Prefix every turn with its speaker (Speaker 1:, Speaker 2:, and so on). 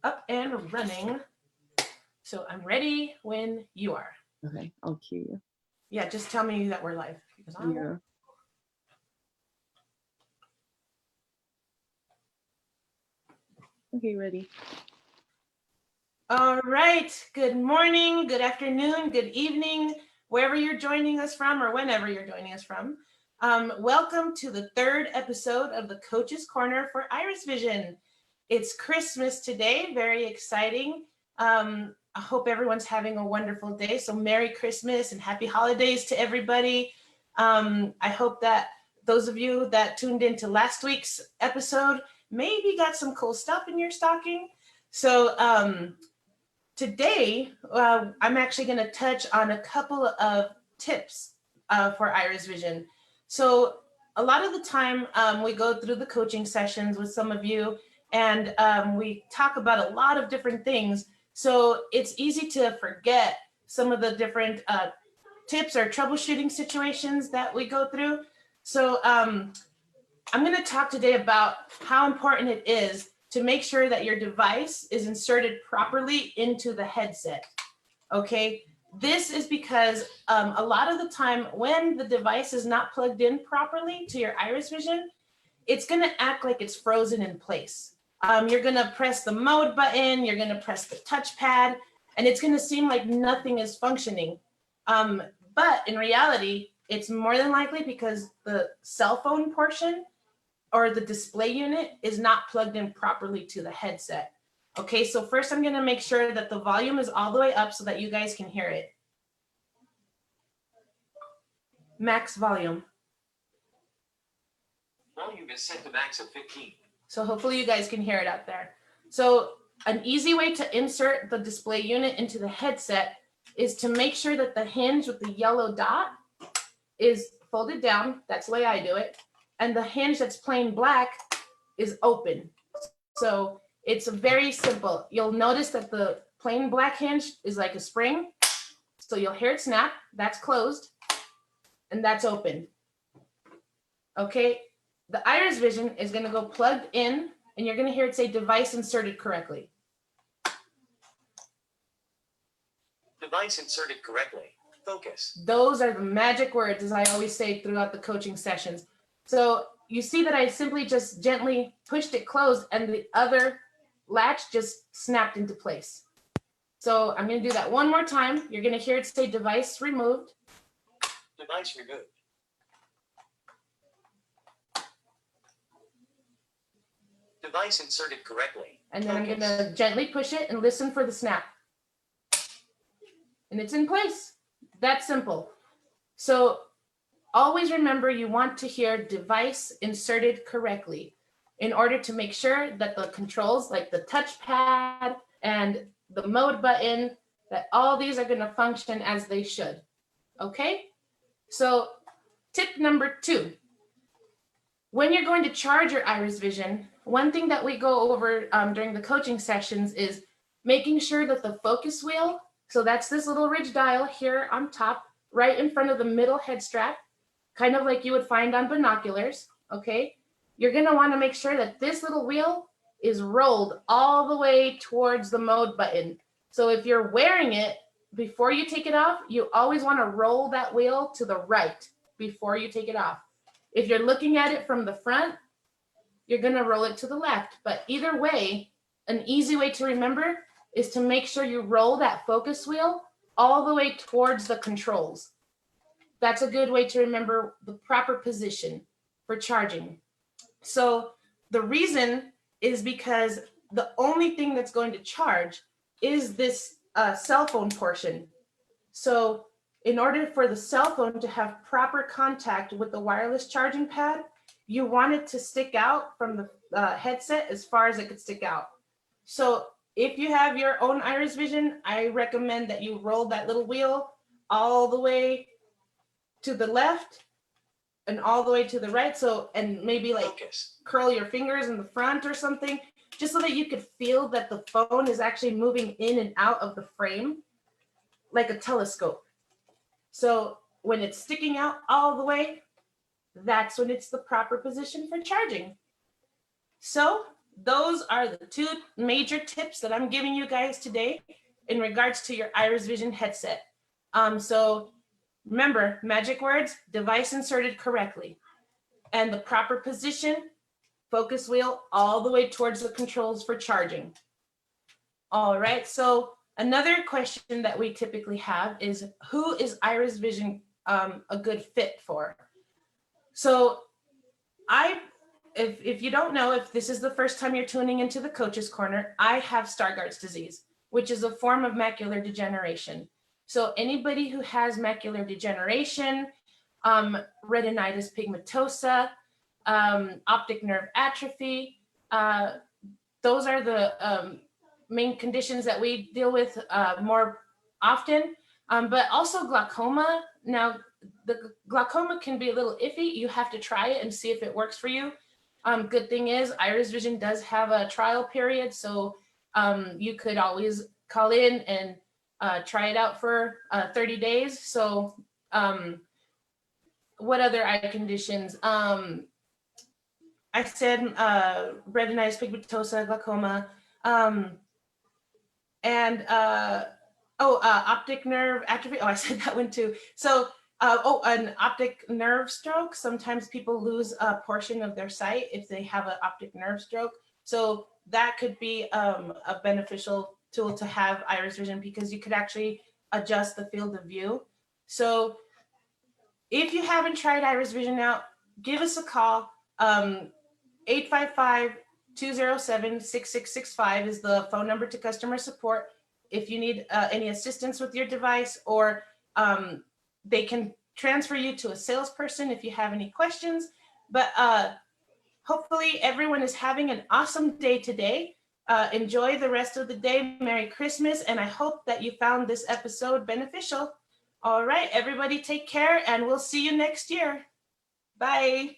Speaker 1: up and running. So I'm ready when you are.
Speaker 2: Okay, I'll cue you.
Speaker 1: Yeah, just tell me that we're live. Because I'm
Speaker 2: Yeah. Okay, ready.
Speaker 1: All right. Good morning, good afternoon, good evening, wherever you're joining us from or whenever you're joining us from. Welcome to the third episode of the Coach's Corner for IrisVision. It's Christmas today, very exciting. I hope everyone's having a wonderful day. So Merry Christmas and Happy Holidays to everybody. I hope that those of you that tuned into last week's episode maybe got some cool stuff in your stocking. So today, I'm actually going to touch on a couple of tips for IrisVision. So a lot of the time we go through the coaching sessions with some of you and we talk about a lot of different things. So it's easy to forget some of the different tips or troubleshooting situations that we go through. So I'm going to talk today about how important it is to make sure that your device is inserted properly into the headset. Okay, this is because a lot of the time when the device is not plugged in properly to your IrisVision, it's going to act like it's frozen in place. You're going to press the mode button, you're going to press the touchpad, and it's going to seem like nothing is functioning. But in reality, it's more than likely because the cell phone portion or the display unit is not plugged in properly to the headset. Okay, so first I'm gonna make sure that the volume is all the way up so that you guys can hear it. Max volume.
Speaker 3: Volume is set to max of 15.
Speaker 1: So hopefully you guys can hear it out there. So an easy way to insert the display unit into the headset is to make sure that the hinge with the yellow dot is folded down. That's the way I do it. And the hinge that's plain black is open. So it's very simple. You'll notice that the plain black hinge is like a spring. So you'll hear it snap. That's closed. And that's open. Okay. The IrisVision is going to go plugged in, and you're going to hear it say device inserted correctly.
Speaker 3: Device inserted correctly. Focus.
Speaker 1: Those are the magic words, as I always say throughout the coaching sessions. So you see that I simply just gently pushed it closed and the other latch just snapped into place. So I'm going to do that one more time. You're going to hear it say device removed.
Speaker 3: Device removed. Device inserted correctly.
Speaker 1: And then
Speaker 3: Focus.
Speaker 1: I'm going to gently push it and listen for the snap. And it's in place. That's simple. So always remember you want to hear device inserted correctly in order to make sure that the controls like the touchpad and the mode button, that all these are going to function as they should. Okay? So tip number 2, when you're going to charge your IrisVision, one thing that we go over during the coaching sessions is making sure that the focus wheel, so that's this little ridge dial here on top, right in front of the middle head strap, kind of like you would find on binoculars, okay? You're gonna wanna make sure that this little wheel is rolled all the way towards the mode button. So if you're wearing it, before you take it off, you always wanna roll that wheel to the right before you take it off. If you're looking at it from the front, you're gonna roll it to the left. But either way, an easy way to remember is to make sure you roll that focus wheel all the way towards the controls. That's a good way to remember the proper position for charging. So the reason is because the only thing that's going to charge is this cell phone portion. So in order for the cell phone to have proper contact with the wireless charging pad, you want it to stick out from the headset as far as it could stick out. So if you have your own IrisVision, I recommend that you roll that little wheel all the way to the left and all the way to the right. So, and maybe like
Speaker 3: Focus.
Speaker 1: curl your fingers in the front or something, just so that you could feel that the phone is actually moving in and out of the frame like a telescope. So when it's sticking out all the way, that's when it's the proper position for charging. So those are the two major tips that I'm giving you guys today in regards to your IrisVision headset. So remember, magic words, device inserted correctly, and the proper position, focus wheel all the way towards the controls for charging. All right, so another question that we typically have is, who is IrisVision a good fit for? So if you don't know, if this is the first time you're tuning into the Coach's Corner, I have Stargardt's disease, which is a form of macular degeneration. So anybody who has macular degeneration, retinitis pigmentosa, optic nerve atrophy, those are the main conditions that we deal with more often, but also glaucoma. Now, the glaucoma can be a little iffy. You have to try it and see if it works for you. Good thing is IrisVision does have a trial period, so you could always call in and try it out for 30 days. So what other eye conditions? I said retinitis pigmentosa, glaucoma, and optic nerve atrophy. Oh, I said that one too. So an optic nerve stroke. Sometimes people lose a portion of their sight if they have an optic nerve stroke. So that could be a beneficial tool to have IrisVision, because you could actually adjust the field of view. So if you haven't tried IrisVision out, give us a call. 855-207-6665 is the phone number to customer support. If you need any assistance with your device, or they can transfer you to a salesperson if you have any questions. But hopefully everyone is having an awesome day today. Enjoy the rest of the day. Merry Christmas. And I hope that you found this episode beneficial. All right, everybody take care, and we'll see you next year. Bye.